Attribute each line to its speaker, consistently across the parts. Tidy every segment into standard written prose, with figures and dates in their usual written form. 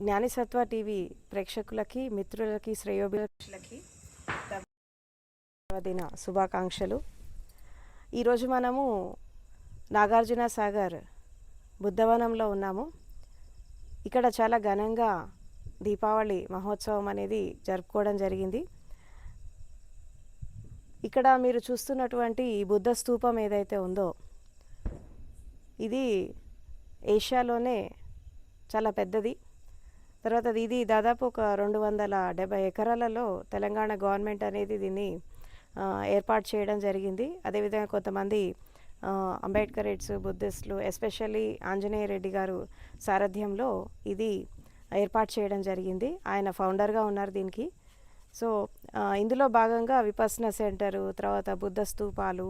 Speaker 1: జ్ఞానిసత్వ TV ప్రేక్షకులకి మిత్రులకి శ్రేయోభిలాషులకి దిన శుభాకాంక్షలు. ఈరోజు మనము నాగార్జున సాగర్ బుద్ధవనంలో ఉన్నాము. ఇక్కడ చాలా ఘనంగా దీపావళి మహోత్సవం అనేది జరుపుకోవడం జరిగింది. ఇక్కడ మీరు చూస్తున్నటువంటి ఈ బుద్ధ స్తూపం ఏదైతే ఉందో ఇది ఏషియాలోనే చాలా పెద్దది. తర్వాత ఇది దాదాపు ఒక 270 ఎకరాలలో తెలంగాణ గవర్నమెంట్ అనేది దీన్ని ఏర్పాటు చేయడం జరిగింది. అదేవిధంగా కొంతమంది అంబేద్కరిట్స్, బుద్ధిస్టులు, ఎస్పెషల్లీ ఆంజనేయ రెడ్డి గారు సారథ్యంలో ఇది ఏర్పాటు చేయడం జరిగింది. ఆయన ఫౌండర్గా ఉన్నారు దీనికి. సో ఇందులో భాగంగా విపస్సన సెంటరు, తర్వాత బుద్ధ స్తూపాలు,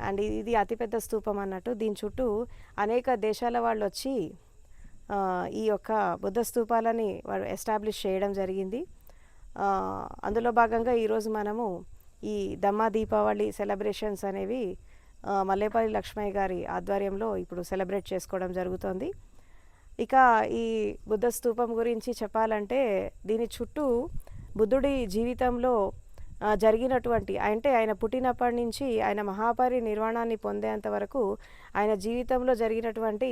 Speaker 1: అండ్ ఇది అతిపెద్ద స్తూపం అన్నట్టు. దీని చుట్టూ అనేక దేశాల వాళ్ళు వచ్చి ఈ యొక్క బుద్ధ స్తూపాలని వారు ఎస్టాబ్లిష్ చేయడం జరిగింది. అందులో భాగంగా ఈరోజు మనము ఈ దమ్మా దీపావళి సెలబ్రేషన్స్ అనేవి మల్లేపల్లి లక్ష్మయ్య గారి ఆధ్వర్యంలో ఇప్పుడు సెలబ్రేట్ చేసుకోవడం జరుగుతుంది. ఇక ఈ బుద్ధ స్తూపం గురించి చెప్పాలంటే దీని చుట్టూ బుద్ధుడి జీవితంలో జరిగినటువంటి అంటే ఆయన పుట్టినప్పటి నుంచి ఆయన మహాపరి నిర్వాణాన్ని పొందేంత వరకు ఆయన జీవితంలో జరిగినటువంటి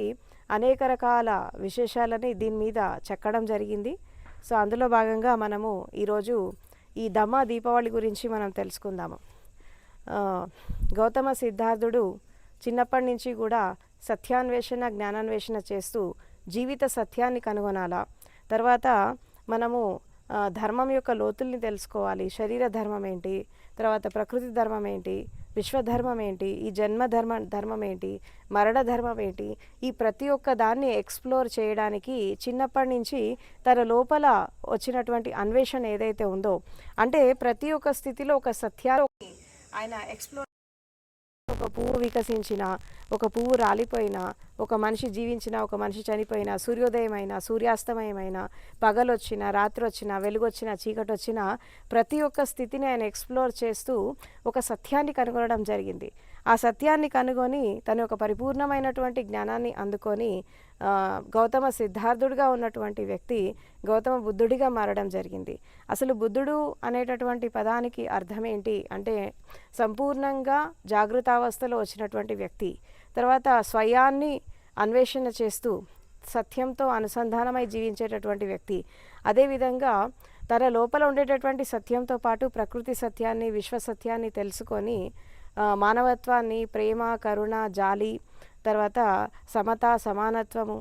Speaker 1: అనేక రకాల విశేషాలని దీని మీద చెక్కడం జరిగింది. సో అందులో భాగంగా మనము ఈరోజు ఈ దమ్మా దీపావళి గురించి మనం తెలుసుకుందాము. గౌతమ సిద్ధార్థుడు చిన్నప్పటి నుంచి కూడా సత్యాన్వేషణ, జ్ఞానాన్వేషణ చేస్తూ జీవిత సత్యాన్ని కనుగొనాలా. తర్వాత మనము ధర్మం యొక్క లోతుల్ని తెలుసుకోవాలి. శరీర ధర్మం ఏంటి, తర్వాత ప్రకృతి ధర్మం ఏంటి, విశ్వధర్మం ఏంటి, ఈ జన్మ ధర్మం ఏంటి, మరణ ధర్మం ఏంటి, ఈ ప్రతి ఒక్క దాన్ని ఎక్స్ప్లోర్ చేయడానికి చిన్నప్పటి నుంచి తన లోపల వచ్చినటువంటి అన్వేషణ ఏదైతే ఉందో, అంటే ప్రతి ఒక్క స్థితిలో ఒక సత్యాన్ని ఆయన ఎక్స్ప్లోర్. ఒక పువ్వు వికసించిన, ఒక పువ్వు రాలిపోయినా, ఒక మనిషి జీవించిన, ఒక మనిషి చనిపోయినా, సూర్యోదయమైనా, సూర్యాస్తమయమైనా, పగలొచ్చినా, రాత్రి వచ్చినా, వెలుగొచ్చినా, చీకటి వచ్చినా ప్రతి ఒక్క స్థితిని ఆయన ఎక్స్ప్లోర్ చేస్తూ ఒక సత్యాన్ని కనుగొనడం జరిగింది. ఆ సత్యాన్ని కనుగొని తన ఒక పరిపూర్ణమైనటువంటి జ్ఞానాన్ని అందుకొని గౌతమ సిద్ధార్థుడిగా ఉన్నటువంటి వ్యక్తి గౌతమ బుద్ధుడిగా మారడం జరిగింది. అసలు బుద్ధుడు అనేటటువంటి పదానికి అర్థం ఏంటి అంటే సంపూర్ణంగా జాగృతావస్థలో వచ్చినటువంటి వ్యక్తి, తర్వాత స్వయాన్ని అన్వేషణ చేస్తూ సత్యంతో అనుసంధానమై జీవించేటటువంటి వ్యక్తి. అదేవిధంగా తన లోపల ఉండేటటువంటి సత్యంతో పాటు ప్రకృతి సత్యాన్ని, విశ్వ సత్యాన్ని తెలుసుకొని మానవత్వాన్ని, ప్రేమ, కరుణ, జాలి, తర్వాత సమత, సమానత్వము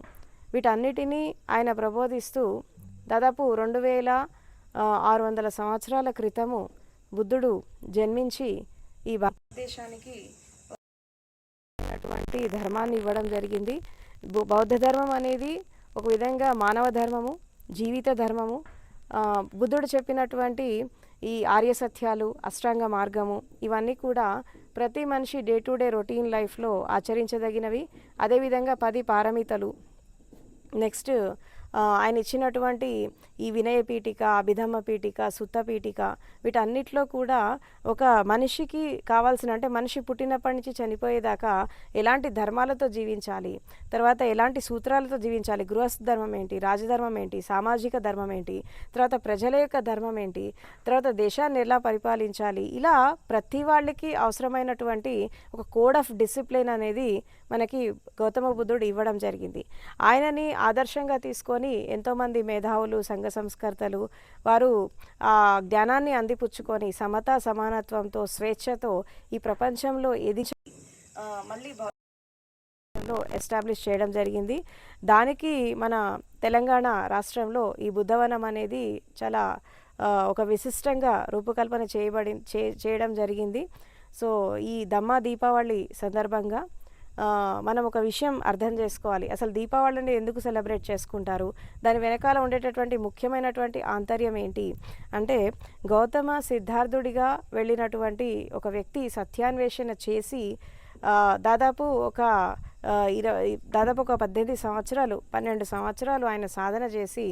Speaker 1: వీటన్నిటినీ ఆయన ప్రబోధిస్తూ దాదాపు 2600 సంవత్సరాల క్రితము బుద్ధుడు జన్మించి ఈ భారతదేశానికి అటువంటి ధర్మాన్ని ఇవ్వడం జరిగింది. బౌద్ధ ధర్మం అనేది ఒక విధంగా మానవ ధర్మము, జీవిత ధర్మము. బుద్ధుడు చెప్పినటువంటి ఈ ఆర్య సత్యాలు, అష్టాంగ మార్గము ఇవన్నీ కూడా ప్రతి మనిషి డే టు డే రొటీన్ లైఫ్లో ఆచరించదగినవి. అదేవిధంగా 10 పారమితలు, నెక్స్ట్ ఆయన ఇచ్చినటువంటి ఈ వినయ పీఠిక, అభిధమ్మ పీఠిక, సుత్త పీఠిక వీటన్నిటిలో కూడా ఒక మనిషికి కావాల్సిన అంటే మనిషి పుట్టినప్పటి నుంచి చనిపోయేదాకా ఎలాంటి ధర్మాలతో జీవించాలి, తర్వాత ఎలాంటి సూత్రాలతో జీవించాలి, గృహస్థ ధర్మం ఏంటి, రాజధర్మం ఏంటి, సామాజిక ధర్మం ఏంటి, తర్వాత ప్రజల యొక్క ధర్మం ఏంటి, తర్వాత దేశాన్ని ఎలా పరిపాలించాలి, ఇలా ప్రతి వాళ్ళకి అవసరమైనటువంటి ఒక కోడ్ ఆఫ్ డిసిప్లిన్ అనేది మనకి గౌతమ బుద్ధుడు ఇవ్వడం జరిగింది. ఆయనని ఆదర్శంగా తీసుకొని ఎంతోమంది మేధావులు, సంఘ సంస్కర్తలు వారు ఆ జ్ఞానాన్ని అందిపుచ్చుకొని సమత, సమానత్వంతో, స్వేచ్ఛతో ఈ ప్రపంచంలో మళ్ళీ ఎస్టాబ్లిష్ చేయడం జరిగింది. దానికి మన తెలంగాణ రాష్ట్రంలో ఈ బుద్ధవనం అనేది చాలా ఒక విశిష్టంగా రూపకల్పన చేయడం జరిగింది. సో ఈ దమ్మా దీపావళి సందర్భంగా మనం ఒక విషయం అర్థం చేసుకోవాలి. అసలు దీపావళిని ఎందుకు సెలబ్రేట్ చేసుకుంటారు, దాని వెనకాల ఉండేటటువంటి ముఖ్యమైనటువంటి ఆంతర్యం ఏంటి అంటే గౌతమ సిద్ధార్థుడిగా వెళ్ళినటువంటి ఒక వ్యక్తి సత్యాన్వేషణ చేసి దాదాపు ఒక దాదాపు ఒక 18 సంవత్సరాలు 12 సంవత్సరాలు ఆయన సాధన చేసి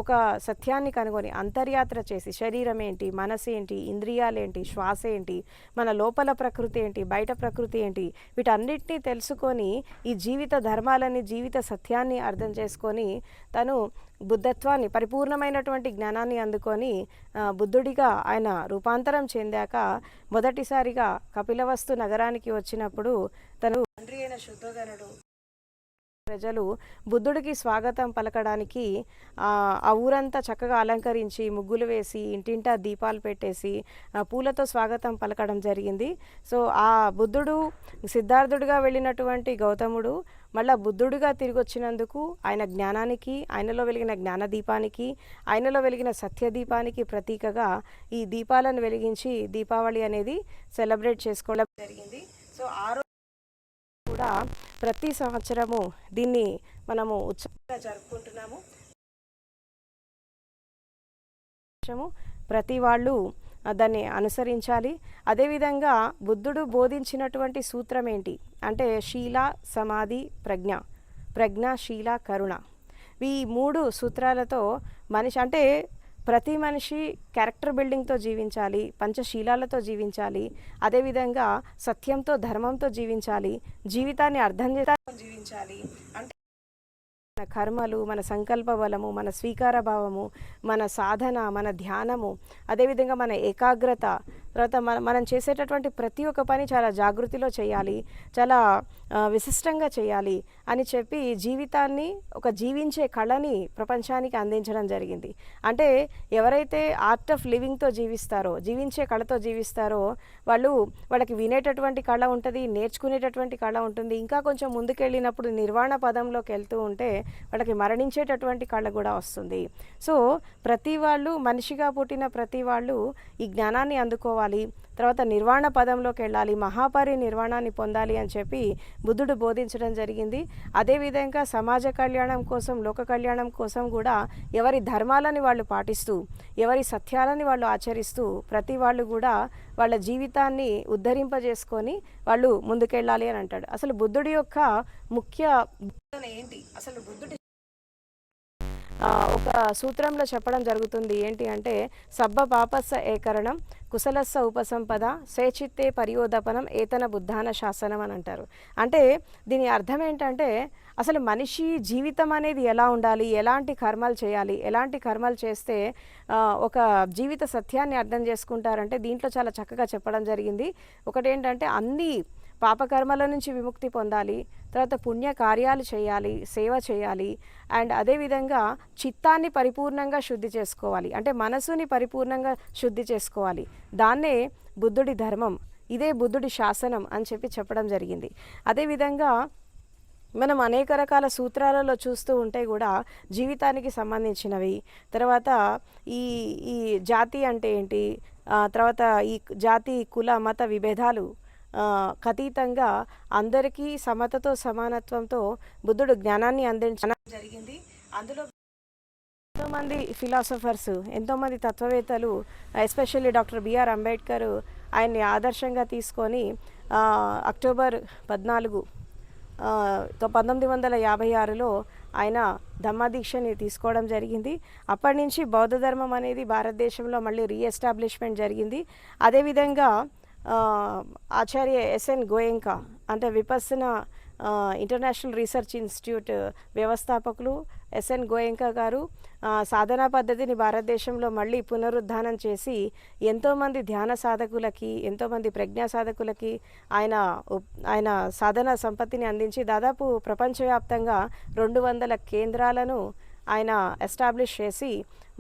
Speaker 1: ఒక సత్యాన్ని కనుగొని అంతర్యాత్ర చేసి శరీరం ఏంటి, మనసు ఏంటి, ఇంద్రియాలేంటి, శ్వాస ఏంటి, మన లోపల ప్రకృతి ఏంటి, బయట ప్రకృతి ఏంటి, వీటన్నిటినీ తెలుసుకొని ఈ జీవిత ధర్మాలని, జీవిత సత్యాన్ని అర్థం చేసుకొని తను బుద్ధత్వాన్ని, పరిపూర్ణమైనటువంటి జ్ఞానాన్ని అందుకొని బుద్ధుడిగా ఆయన రూపాంతరం చెందాక మొదటిసారిగా కపిలవస్తు నగరానికి వచ్చినప్పుడు తను తండ్రి అయిన శుద్ధోదనుడు ప్రజలు బుద్ధుడికి స్వాగతం పలకడానికి ఆ ఊరంతా చక్కగా అలంకరించి ముగ్గులు వేసి ఇంటింటా దీపాలు పెట్టేసి పూలతో స్వాగతం పలకడం జరిగింది. సో ఆ బుద్ధుడు సిద్ధార్థుడిగా వెళ్ళినటువంటి గౌతముడు మళ్ళా బుద్ధుడిగా తిరిగి వచ్చినందుకు ఆయన జ్ఞానానికి, ఆయనలో వెలిగిన జ్ఞానదీపానికి, ఆయనలో వెలిగిన సత్యదీపానికి ప్రతీకగా ఈ దీపాలను వెలిగించి దీపావళి అనేది సెలబ్రేట్ చేసుకోవడం జరిగింది. సో ఆ రోజు కూడా ప్రతి సంవత్సరము దీన్ని మనము ఉత్సవంగా జరుపుకుంటున్నాము. ప్రతి వాళ్ళు దాన్ని అనుసరించాలి. అదేవిధంగా బుద్ధుడు బోధించినటువంటి సూత్రం ఏంటి అంటే శీల, సమాధి, ప్రజ్ఞ, శీల, కరుణ. ఈ 3 సూత్రాలతో మనిషి అంటే ప్రతి మనిషి క్యారెక్టర్ బిల్డింగ్తో జీవించాలి, పంచశీలాలతో జీవించాలి, అదేవిధంగా సత్యంతో, ధర్మంతో జీవించాలి, జీవితాన్ని అర్థం చేసి జీవించాలి. అంటే మన కర్మలు, మన సంకల్ప బలము, మన స్వీకార భావము, మన సాధన, మన ధ్యానము, అదేవిధంగా మన ఏకాగ్రత, తర్వాత మనం చేసేటటువంటి ప్రతి ఒక్క పని చాలా జాగృతిలో చేయాలి, చాలా విశిష్టంగా చేయాలి అని చెప్పి జీవితాన్ని ఒక జీవించే కళని ప్రపంచానికి అందించడం జరిగింది. అంటే ఎవరైతే ఆర్ట్ ఆఫ్ లివింగ్తో జీవిస్తారో, జీవించే కళతో జీవిస్తారో వాళ్ళకి వినేటటువంటి కళ ఉంటుంది, నేర్చుకునేటటువంటి కళ ఉంటుంది. ఇంకా కొంచెం ముందుకెళ్ళినప్పుడు నిర్వాణ పదంలోకి వెళ్తూ ఉంటే వాళ్ళకి మరణించేటటువంటి కళ కూడా వస్తుంది. సో ప్రతి వాళ్ళు, మనిషిగా పుట్టిన ప్రతి వాళ్ళు ఈ జ్ఞానాన్ని అందుకోవాలి, తర్వాత నిర్వాణ పదంలోకి వెళ్ళాలి, మహాపరి నిర్వాణాన్ని పొందాలి అని చెప్పి బుద్ధుడు బోధించడం జరిగింది. అదేవిధంగా సమాజ కళ్యాణం కోసం, లోక కళ్యాణం కోసం కూడా ఎవరి ధర్మాలని వాళ్ళు పాటిస్తూ, ఎవరి సత్యాలని వాళ్ళు ఆచరిస్తూ ప్రతి వాళ్ళు కూడా వాళ్ళ జీవితాన్ని ఉద్ధరింపజేసుకొని వాళ్ళు ముందుకెళ్ళాలి అని అంటాడు. అసలు బుద్ధుడి యొక్క ముఖ్య ఏంటి, అసలు బుద్ధుడి ఒక సూత్రంలో చెప్పడం జరుగుతుంది. ఏంటి అంటే సబ్బ పాపస్స ఏకరణం కుశలస్స ఉపసంపద సేచిత్తే పర్యోదపనం ఏతన బుద్ధాన శాసనం అని అంటారు. అంటే దీని అర్థం ఏంటంటే అసలు మనిషి జీవితం అనేది ఎలా ఉండాలి, ఎలాంటి కర్మలు చేయాలి, ఎలాంటి కర్మలు చేస్తే ఒక జీవిత సత్యాన్ని అర్థం చేసుకుంటారంటే దీంట్లో చాలా చక్కగా చెప్పడం జరిగింది. ఒకటేంటంటే అన్ని పాపకర్మల నుంచి విముక్తి పొందాలి, తర్వాత పుణ్య కార్యాలు చేయాలి, సేవ చేయాలి, అండ్ అదేవిధంగా చిత్తాన్ని పరిపూర్ణంగా శుద్ధి చేసుకోవాలి, అంటే మనసుని పరిపూర్ణంగా శుద్ధి చేసుకోవాలి. దాన్నే బుద్ధుడి ధర్మం, ఇదే బుద్ధుడి శాసనం అని చెప్పడం జరిగింది. అదేవిధంగా మనం అనేక రకాల సూత్రాలలో చూస్తూ ఉంటే కూడా జీవితానికి సంబంధించినవి, తర్వాత ఈ ఈ జాతి అంటే ఏంటి, తర్వాత ఈ జాతి, కుల, మత విభేదాలు అతీతంగా అందరికీ సమతతో, సమానత్వంతో బుద్ధుడు జ్ఞానాన్ని అందించడం జరిగింది. అందులో ఎంతోమంది ఫిలాసఫర్స్, ఎంతోమంది తత్వవేత్తలు, ఎస్పెషల్లీ డాక్టర్ బిఆర్ అంబేద్కర్ ఆయన్ని ఆదర్శంగా తీసుకొని అక్టోబర్ 14, 1956లో ఆయన ధమ్మదీక్షని తీసుకోవడం జరిగింది. అప్పటి నుంచి బౌద్ధ ధర్మం అనేది భారతదేశంలో మళ్ళీ రీఎస్టాబ్లిష్మెంట్ జరిగింది. అదేవిధంగా ఆచార్య ఎస్ఎన్ గోయంకా అంటే విపస్సనా ఇంటర్నేషనల్ రీసెర్చ్ ఇన్స్టిట్యూట్ వ్యవస్థాపకులు ఎస్ఎన్ గోయంకా గారు సాధనా పద్ధతిని భారతదేశంలో మళ్ళీ పునరుద్ధానం చేసి ఎంతోమంది ధ్యాన సాధకులకి, ఎంతోమంది ప్రజ్ఞా సాధకులకి ఆయన సాధనా సంపత్తిని అందించి దాదాపు ప్రపంచవ్యాప్తంగా 200 కేంద్రాలను ఆయన ఎస్టాబ్లిష్ చేసి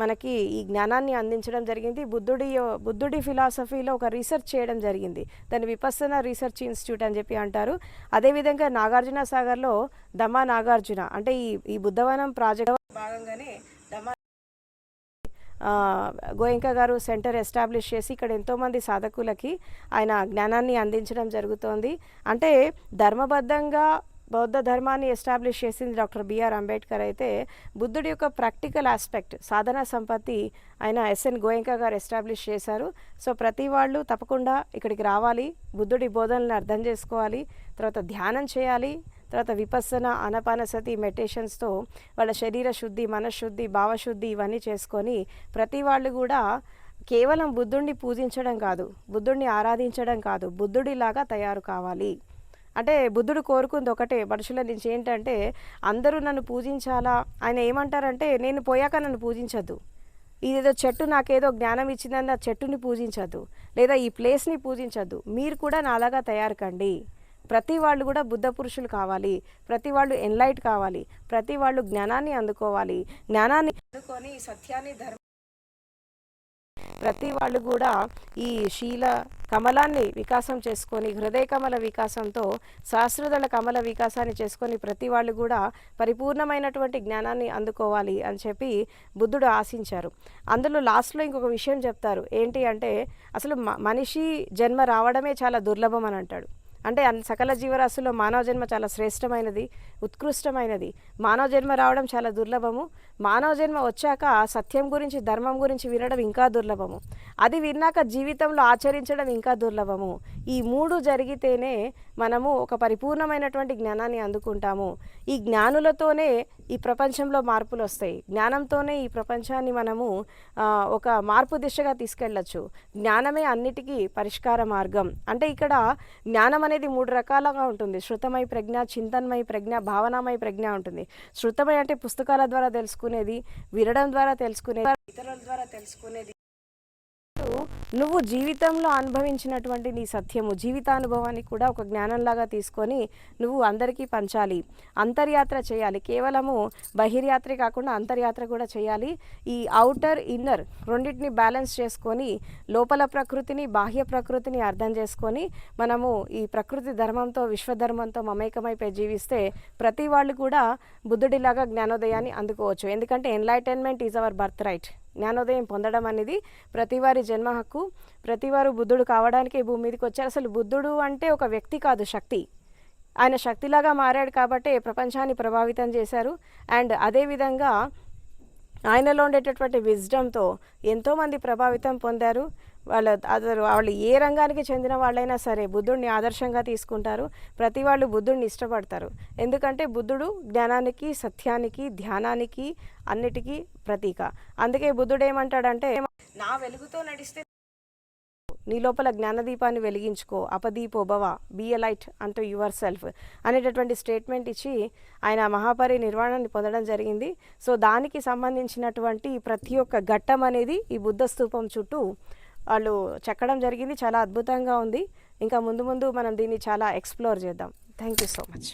Speaker 1: మనకి ఈ జ్ఞానాన్ని అందించడం జరిగింది. బుద్ధుడి ఫిలాసఫీలో ఒక రీసెర్చ్ చేయడం జరిగింది, దాన్ని విపస్సనా రీసెర్చ్ ఇన్స్టిట్యూట్ అని చెప్పి అంటారు. అదేవిధంగా నాగార్జున సాగర్లో దమ్మా నాగార్జున అంటే ఈ బుద్ధవనం ప్రాజెక్ట్ భాగంగానే దమ్మా గోయంకా గారు సెంటర్ ఎస్టాబ్లిష్ చేసి ఇక్కడ ఎంతోమంది సాధకులకి ఆయన జ్ఞానాన్ని అందించడం జరుగుతోంది. అంటే ధర్మబద్ధంగా బౌద్ధ ధర్మాన్ని ఎస్టాబ్లిష్ చేసింది డాక్టర్ బిఆర్ అంబేద్కర్ అయితే బుద్ధుడి యొక్క ప్రాక్టికల్ ఆస్పెక్ట్, సాధనా సంపత్తి ఆయన ఎస్ఎన్ గోయంకా గారు ఎస్టాబ్లిష్ చేశారు. సో ప్రతి వాళ్ళు తప్పకుండా ఇక్కడికి రావాలి, బుద్ధుడి బోధనలను అర్థం చేసుకోవాలి, తర్వాత ధ్యానం చేయాలి, తర్వాత విపස්සన, ఆనాపానసతి, మెడిటేషన్స్తో వాళ్ళ శరీర శుద్ధి, మనశ్శుద్ధి, భావశుద్ధి ఇవన్నీ చేసుకొని ప్రతి వాళ్ళు కూడా కేవలం బుద్ధుడిని పూజించడం కాదు, బుద్ధుడిని ఆరాధించడం కాదు, బుద్ధుడిలాగా తయారు కావాలి. అంటే బుద్ధుడు కోరుకుంది ఒకటే మనుషుల నుంచి, ఏంటంటే అందరూ నన్ను పూజించాలా. ఆయన ఏమంటారంటే, నేను పోయాక నన్ను పూజించద్దు, ఇదేదో చెట్టు నాకేదో జ్ఞానం ఇచ్చిందని ఆ చెట్టుని పూజించద్దు, లేదా ఈ ప్లేస్ని పూజించద్దు, మీరు కూడా నాలాగా తయారు కండి. ప్రతి వాళ్ళు కూడా బుద్ధ పురుషులు కావాలి, ప్రతి వాళ్ళు ఎన్లైట్ కావాలి, ప్రతి వాళ్ళు జ్ఞానాన్ని అందుకోవాలి. జ్ఞానాన్ని అందుకొని సత్యాన్ని, ధర్మ, ప్రతి వాళ్ళు కూడా ఈ శీల కమలాన్ని వికాసం చేసుకొని, హృదయ కమల వికాసంతో సహస్రదళ కమల వికాసాన్ని చేసుకొని ప్రతి వాళ్ళు కూడా పరిపూర్ణమైనటువంటి జ్ఞానాన్ని అందుకోవాలి అని చెప్పి బుద్ధుడు ఆశించారు. అందులో లాస్ట్లో ఇంకొక విషయం చెప్తారు, ఏంటి అంటే అసలు మనిషి జన్మ రావడమే చాలా దుర్లభం అని అంటాడు. అంటే సకల జీవరాశుల్లో మానవ జన్మ చాలా శ్రేష్టమైనది, ఉత్కృష్టమైనది. మానవ జన్మ రావడం చాలా దుర్లభము. మానవ జన్మ వచ్చాక సత్యం గురించి, ధర్మం గురించి వినడం ఇంకా దుర్లభము. అది విన్నాక జీవితంలో ఆచరించడం ఇంకా దుర్లభము. ఈ మూడు జరిగితేనే మనము ఒక పరిపూర్ణమైనటువంటి జ్ఞానాన్ని అందుకుంటాము. ఈ జ్ఞానులతోనే ఈ ప్రపంచంలో మార్పులు వస్తాయి. జ్ఞానంతోనే ఈ ప్రపంచాన్ని మనము ఒక మార్పు దిశగా తీసుకెళ్ళచ్చు. జ్ఞానమే అన్నిటికీ పరిష్కార మార్గం. అంటే ఇక్కడ జ్ఞానం అనేది మూడు రకాలుగా ఉంటుంది. శృతమై ప్రజ్ఞ, చింతన్మయ ప్రజ్ఞ, భావనామయ ప్రజ్ఞ ఉంటుంది. శృతమై అంటే పుస్తకాల ద్వారా తెలుసుకునేది, వినడం ద్వారా తెలుసుకునేది, ఇతరుల ద్వారా తెలుసుకునేది. నువ్వు జీవితంలో అనుభవించినటువంటి నీ సత్యము, జీవితానుభవాన్ని కూడా ఒక జ్ఞానంలాగా తీసుకొని నువ్వు అందరికీ పంచాలి. అంతర్యాత్ర చేయాలి. కేవలము బహిర్యాత్ర కాకుండా అంతర్యాత్ర కూడా చేయాలి. ఈ ఔటర్, ఇన్నర్ రెండింటిని బ్యాలెన్స్ చేసుకొని లోపల ప్రకృతిని, బాహ్య ప్రకృతిని అర్థం చేసుకొని మనము ఈ ప్రకృతి ధర్మంతో, విశ్వధర్మంతో మమేకమైపోయి జీవిస్తే ప్రతి వాళ్ళు కూడా బుద్ధుడిలాగా జ్ఞానోదయాన్ని అందుకోవచ్చు. ఎందుకంటే enlightenment is our birth right. జ్ఞానోదయం పొందడం అనేది ప్రతివారి జన్మ హక్కు. ప్రతివారు బుద్ధుడు కావడానికి భూమి మీదకి వచ్చారు. అసలు బుద్ధుడు అంటే ఒక వ్యక్తి కాదు, శక్తి. ఆయన శక్తిలాగా మారాడు కాబట్టి ప్రపంచాన్ని ప్రభావితం చేశారు. అండ్ అదేవిధంగా ఆయనలో ఉండేటటువంటి విజ్డమ్తో ఎంతోమంది ప్రభావితం పొందారు. వాళ్ళు ఏ రంగానికి చెందిన వాళ్ళైనా సరే బుద్ధుడిని ఆదర్శంగా తీసుకుంటారు. ప్రతి వాళ్ళు బుద్ధుడిని ఇష్టపడతారు. ఎందుకంటే బుద్ధుడు జ్ఞానానికి, సత్యానికి, ధ్యానానికి, అన్నిటికీ ప్రతీక. అందుకే బుద్ధుడు ఏమంటాడంటే, నా వెలుగుతో నడిస్తే నీ లోపల జ్ఞానదీపాన్ని వెలిగించుకో, అపదీపో భవ, బీ ఎ లైట్ అంటూ యువర్ సెల్ఫ్ అనేటటువంటి స్టేట్మెంట్ ఇచ్చి ఆయన మహాపరినిర్వాణాన్ని పొందడం జరిగింది. సో దానికి సంబంధించినటువంటి ప్రతి ఒక్క ఘట్టం అనేది ఈ బుద్ధ స్తూపం చుట్టూ వాళ్ళు చెక్కడం జరిగింది. చాలా అద్భుతంగా ఉంది. ఇంకా ముందు ముందు మనం దీన్ని చాలా ఎక్స్ప్లోర్ చేద్దాం. Thank you so much.